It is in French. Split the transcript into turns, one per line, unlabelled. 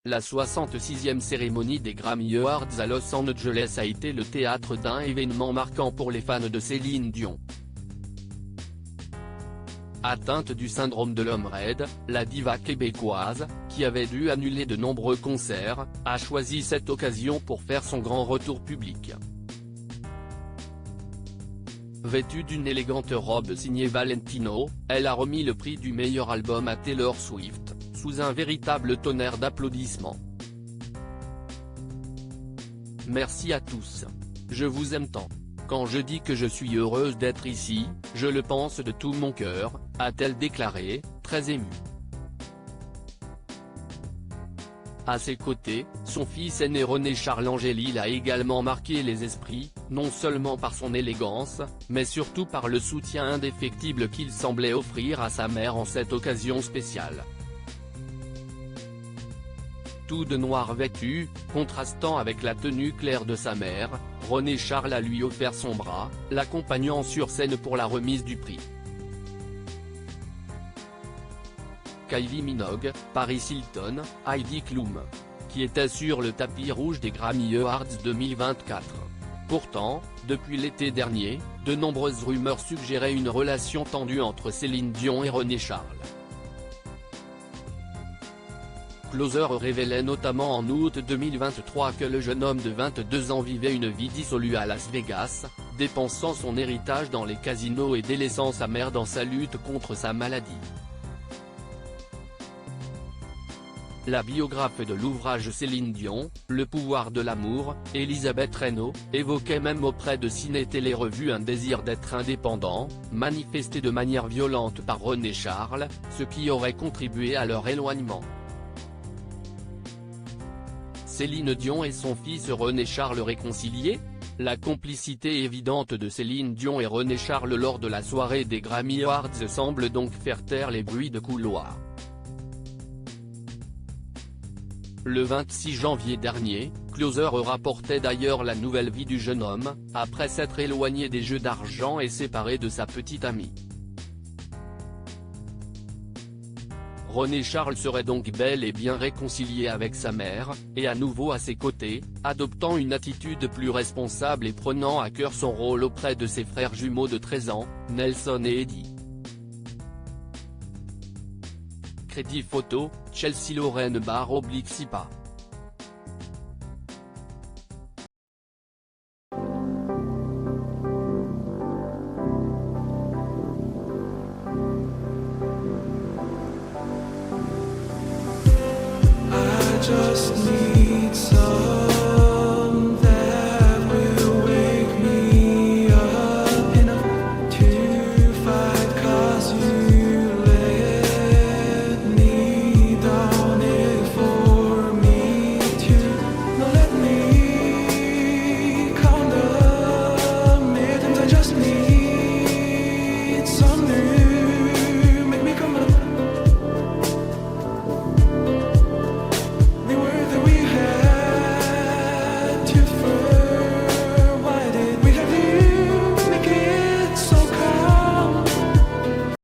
La 66e cérémonie des Grammy Awards à Los Angeles a été le théâtre d'un événement marquant pour les fans de Céline Dion. Atteinte du syndrome de l'homme raide, la diva québécoise, qui avait dû annuler de nombreux concerts, a choisi cette occasion pour faire son grand retour public. Vêtue d'une élégante robe signée Valentino, elle a remis le prix du meilleur album à Taylor Swift, sous un véritable tonnerre d'applaudissements. Merci à tous. Je vous aime tant. Quand je dis que je suis heureuse d'être ici, je le pense de tout mon cœur, a-t-elle déclaré, très émue. À ses côtés, son fils aîné René Charles Angélil a également marqué les esprits, non seulement par son élégance, mais surtout par le soutien indéfectible qu'il semblait offrir à sa mère en cette occasion spéciale. Tout de noir vêtu, contrastant avec la tenue claire de sa mère, René Charles a lui offert son bras, l'accompagnant sur scène pour la remise du prix. Kylie Minogue, Paris Hilton, Heidi Klum, qui était sur le tapis rouge des Grammy Awards 2024. Pourtant, depuis l'été dernier, de nombreuses rumeurs suggéraient une relation tendue entre Céline Dion et René Charles. Closer révélait notamment en août 2023 que le jeune homme de 22 ans vivait une vie dissolue à Las Vegas, dépensant son héritage dans les casinos et délaissant sa mère dans sa lutte contre sa maladie. La biographe de l'ouvrage Céline Dion, Le pouvoir de l'amour, Elisabeth Reynaud, évoquait même auprès de Ciné Télé Revue un désir d'être indépendant, manifesté de manière violente par René Charles, ce qui aurait contribué à leur éloignement. Céline Dion et son fils René Charles réconciliés? La complicité évidente de Céline Dion et René Charles lors de la soirée des Grammy Awards semble donc faire taire les bruits de couloir. Le 26 janvier dernier, Closer rapportait d'ailleurs la nouvelle vie du jeune homme, après s'être éloigné des jeux d'argent et séparé de sa petite amie. René Charles serait donc bel et bien réconcilié avec sa mère, et à nouveau à ses côtés, adoptant une attitude plus responsable et prenant à cœur son rôle auprès de ses frères jumeaux de 13 ans, Nelson et Eddie. Crédit photo, Chelsea Lorraine /Sipa.
Just need